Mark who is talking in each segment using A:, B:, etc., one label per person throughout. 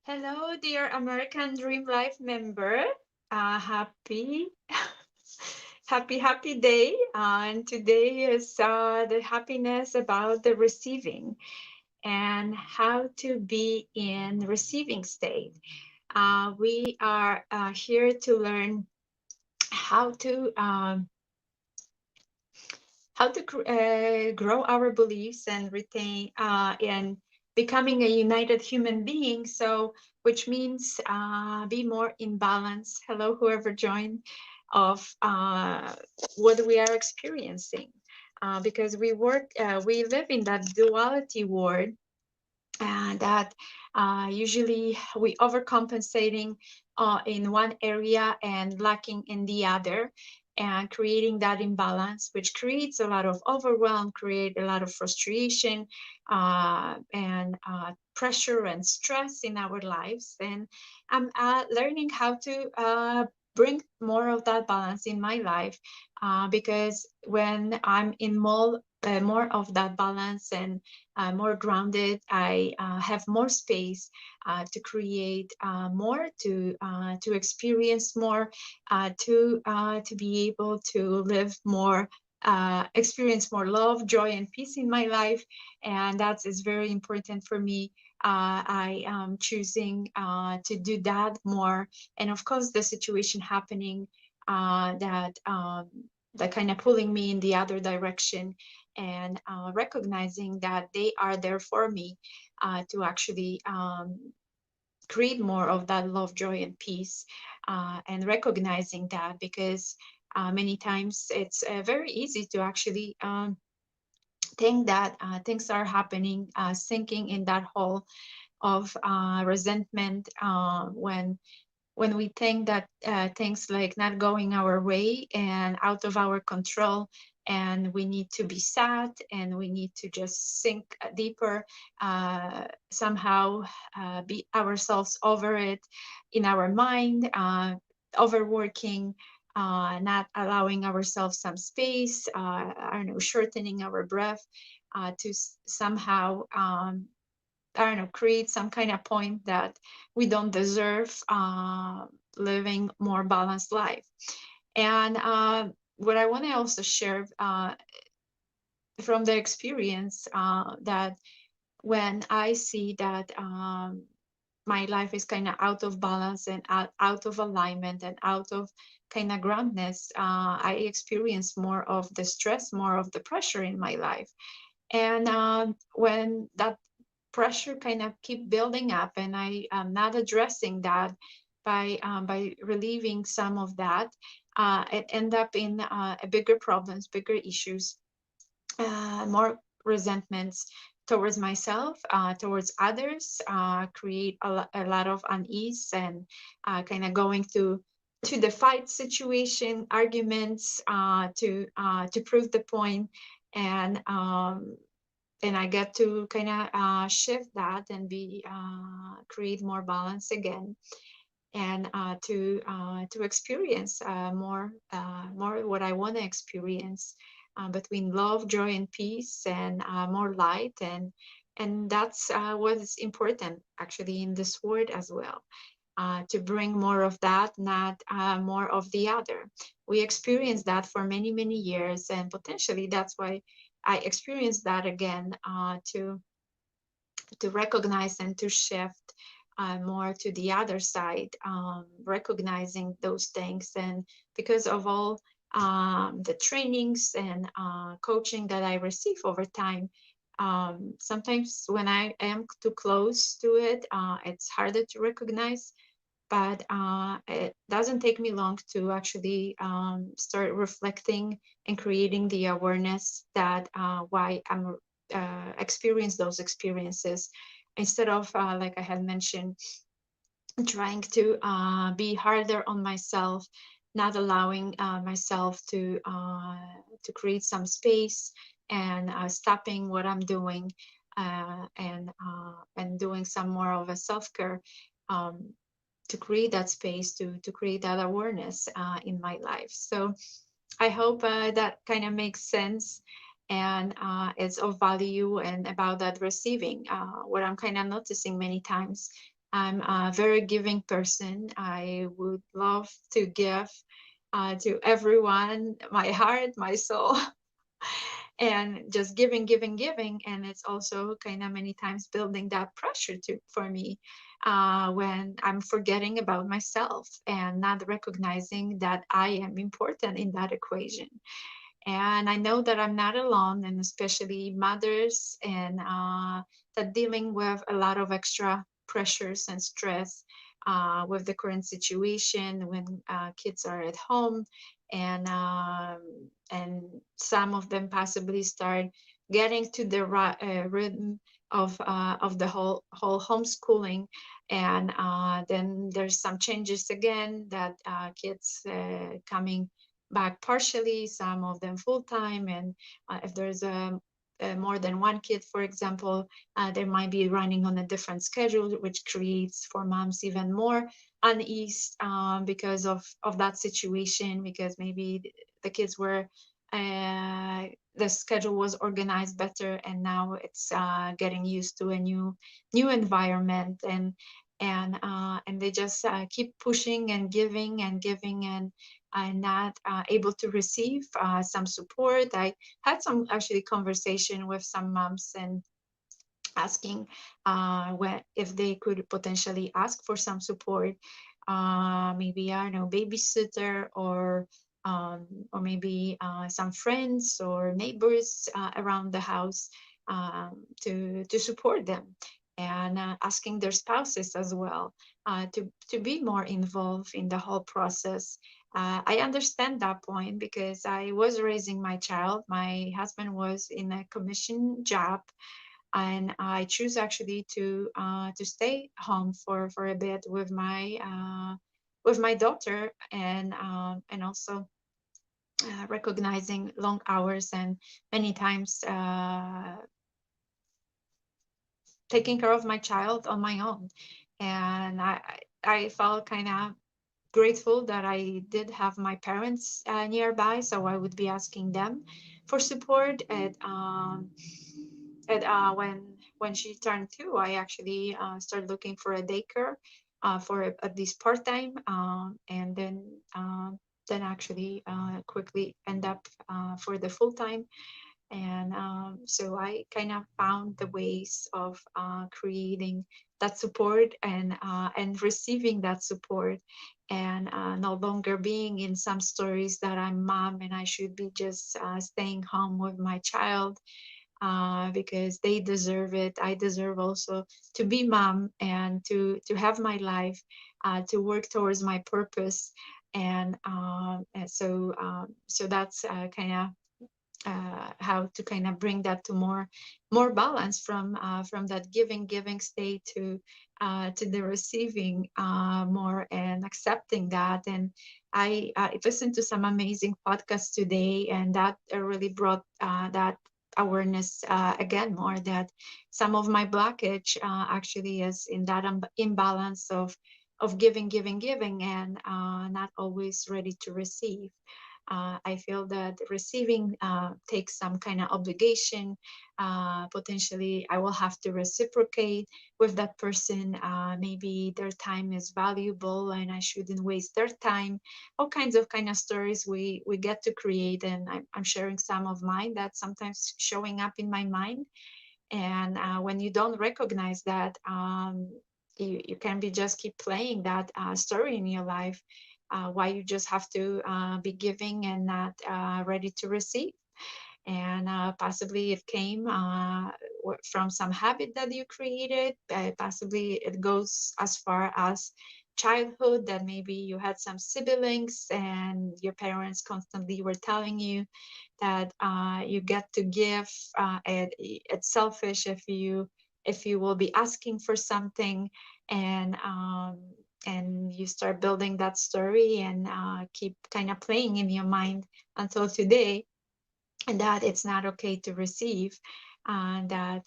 A: Hello, dear American Dream Life member. Happy, happy day. And today is the happiness about the receiving and how to be in receiving state. We are here to learn how to um, grow our beliefs and retain and becoming a united human being. So, which means be more in balance. Hello, whoever joined, of what we are experiencing, because we live in that duality world, that usually we overcompensating in one area and lacking in the other, and creating that imbalance, which creates a lot of overwhelm, create a lot of frustration and pressure and stress in our lives. And I'm learning how to bring more of that balance in my life, because when I'm in more of that balance and more grounded, I have more space to create more, to experience more, to be able to live more, experience more love, joy, and peace in my life. And that is very important for me. I am choosing to do that more. And of course, the situation happening that kind of pulling me in the other direction, and recognizing that they are there for me to actually create more of that love, joy, and peace, and recognizing that, because many times it's very easy to actually think that things are happening, sinking in that hole of resentment, when we think that things like not going our way and out of our control, and we need to be sad and we need to just sink deeper, somehow be ourselves over it in our mind, overworking, not allowing ourselves some space, I don't know, shortening our breath, to somehow I don't know, create some kind of point that we don't deserve living more balanced life. And what I want to also share from the experience, that when I see that my life is kind of out of balance and out of alignment and out of kind of groundness, I experience more of the stress, more of the pressure in my life. And when that pressure kind of keep building up and I am not addressing that by relieving some of that, it end up in bigger problems, bigger issues, more resentments towards myself, towards others, create a lot of unease, and kind of going to the fight situation, arguments, to prove the point. And and I get to kind of shift that and be create more balance again, and to experience more what I want to experience, between love, joy, and peace, and more light. And that's what is important actually in this world as well. To bring more of that, not more of the other. We experienced that for many, many years, and potentially that's why I experienced that again, to recognize and to shift more to the other side, recognizing those things. And because of all the trainings and coaching that I receive over time, sometimes when I am too close to it, it's harder to recognize. But it doesn't take me long to actually start reflecting and creating the awareness that why I'm experience those experiences, instead of like I had mentioned, trying to be harder on myself, not allowing myself to create some space, and stopping what I'm doing, and doing some more of a self-care, um, to create that space, to create that awareness in my life. So I hope that kind of makes sense, and it's of value, and about that receiving, what I'm kind of noticing many times I'm a very giving person. I would love to give to everyone my heart, my soul, and just giving, giving, giving. And it's also kind of many times building that pressure to for me when I'm forgetting about myself and not recognizing that I am important in that equation. And I know that I'm not alone, and especially mothers and that dealing with a lot of extra pressures and stress with the current situation when kids are at home, and some of them possibly start getting to the rhythm of the whole homeschooling, and then there's some changes again that kids coming back partially, some of them full time. And if there's more than one kid, for example, they might be running on a different schedule, which creates for moms even more unease because of that situation, because maybe the kids were the schedule was organized better, and now it's getting used to a new environment, and they just keep pushing and giving and giving, and I'm not able to receive some support. I had some actually conversation with some moms and asking if they could potentially ask for some support, maybe I don't know, babysitter, um, or maybe some friends or neighbors around the house to support them, and asking their spouses as well to be more involved in the whole process. I understand that point because I was raising my child. My husband was in a commission job, and I choose actually to stay home for a bit with my daughter, and also recognizing long hours and many times taking care of my child on my own. And I felt kind of grateful that I did have my parents nearby, so I would be asking them for support. When she turned 2, I actually started looking for a daycare for at least part time, and then actually quickly end up for the full time. And so I kind of found the ways of creating that support, and receiving that support, and no longer being in some stories that I'm mom and I should be just staying home with my child because they deserve it. I deserve also to be mom and to have my life, to work towards my purpose. And so that's kind of how to kind of bring that to more balance from that giving state to the receiving more, and accepting that. And I listened to some amazing podcasts today, and that really brought that awareness again more, that some of my blockage actually is in that imbalance of giving, and not always ready to receive. I feel that receiving takes some kind of obligation. Potentially, I will have to reciprocate with that person. Maybe their time is valuable, and I shouldn't waste their time. All kinds of kind of stories we get to create, and I'm sharing some of mine that sometimes showing up in my mind. And when you don't recognize that, you can be just keep playing that story in your life, why you just have to be giving and not ready to receive. And possibly it came from some habit that you created. Possibly it goes as far as childhood, that maybe you had some siblings and your parents constantly were telling you that you get to give. It's selfish if you will be asking for something, and and you start building that story, and keep kind of playing in your mind until today, and that it's not okay to receive, and that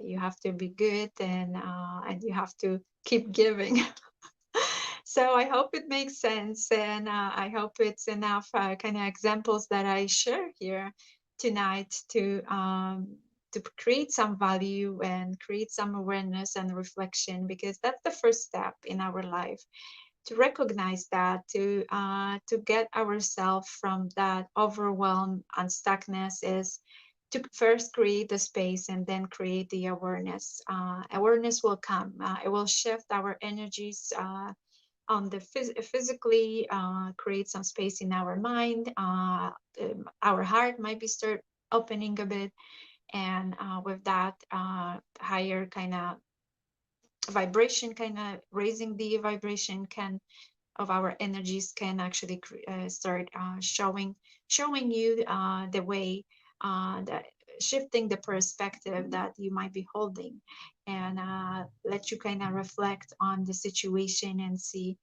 A: you have to be good, and you have to keep giving. So I hope it makes sense, and I hope it's enough kind of examples that I share here tonight to create some value and create some awareness and reflection, because that's the first step in our life, to recognize that, to get ourselves from that overwhelm and stuckness, is to first create the space and then create the awareness. Awareness will come. It will shift our energies on the physically, create some space in our mind. Our heart might be start opening a bit, and with that, higher kind of vibration, kind of raising the vibration can of our energies, can actually start showing you the way, that shifting the perspective that you might be holding, and let you kind of reflect on the situation and see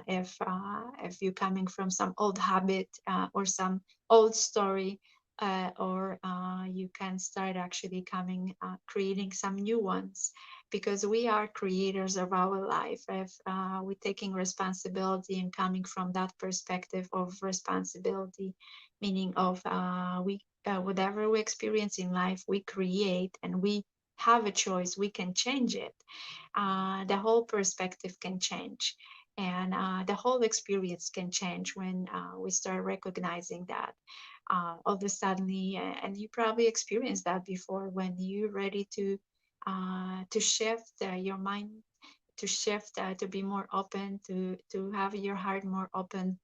A: if you're coming from some old habit, or some old story, or you can start actually coming creating some new ones, because we are creators of our life. If we're taking responsibility and coming from that perspective of responsibility, meaning of we whatever we experience in life, we create, and we have a choice. We can change it. The whole perspective can change, and the whole experience can change when we start recognizing that. All of a sudden, and you probably experienced that before, when you're ready to shift your mind, to shift, to be more open, to have your heart more open,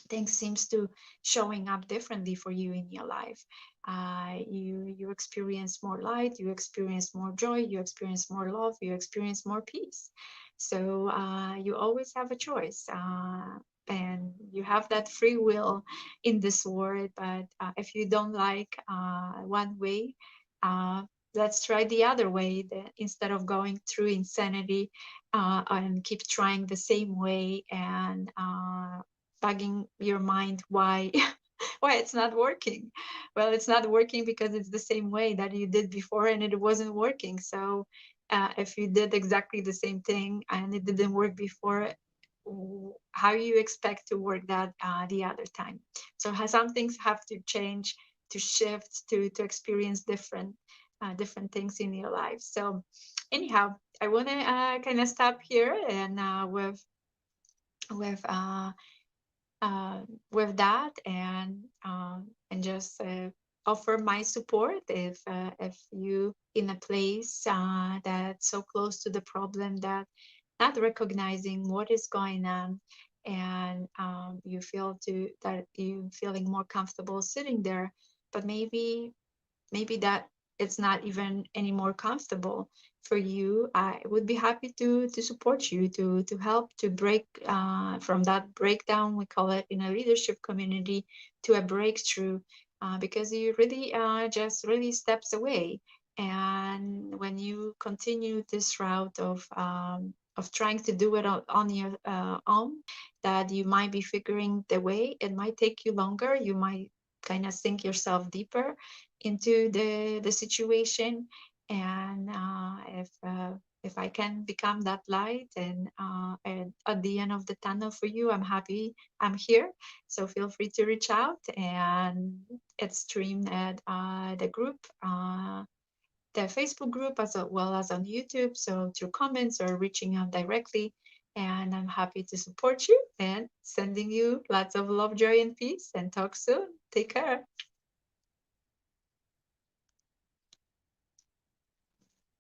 A: things seems to showing up differently for you in your life. You experience more light, you experience more joy, you experience more love, you experience more peace. So you always have a choice, and you have that free will in this world. But if you don't like one way, uh, let's try the other way, instead of going through insanity, and keep trying the same way, and bugging your mind why why it's not working. Well, it's not working because it's the same way that you did before and it wasn't working. So if you did exactly the same thing and it didn't work before, how you expect to work that the other time? So some things have to change, to shift, to experience different things in your life. So anyhow, I want to kind of stop here, and with uh, with that, and just offer my support if you in a place that's so close to the problem, that not recognizing what is going on, and you feel to that you feeling more comfortable sitting there, but maybe that it's not even any more comfortable for you. I would be happy to support you, to help to break from that breakdown, we call it in a leadership community, to a breakthrough, because you really just really steps away. And when you continue this route of trying to do it on your own, that you might be figuring the way, it might take you longer, you might kind of sink yourself deeper into the situation. And if I can become that light, and at the end of the tunnel for you, I'm happy I'm here. So feel free to reach out, and it's streamed at the group, the Facebook group, as well as on YouTube. So through comments or reaching out directly. And I'm happy to support you, and sending you lots of love, joy, and peace. And talk soon. Take care.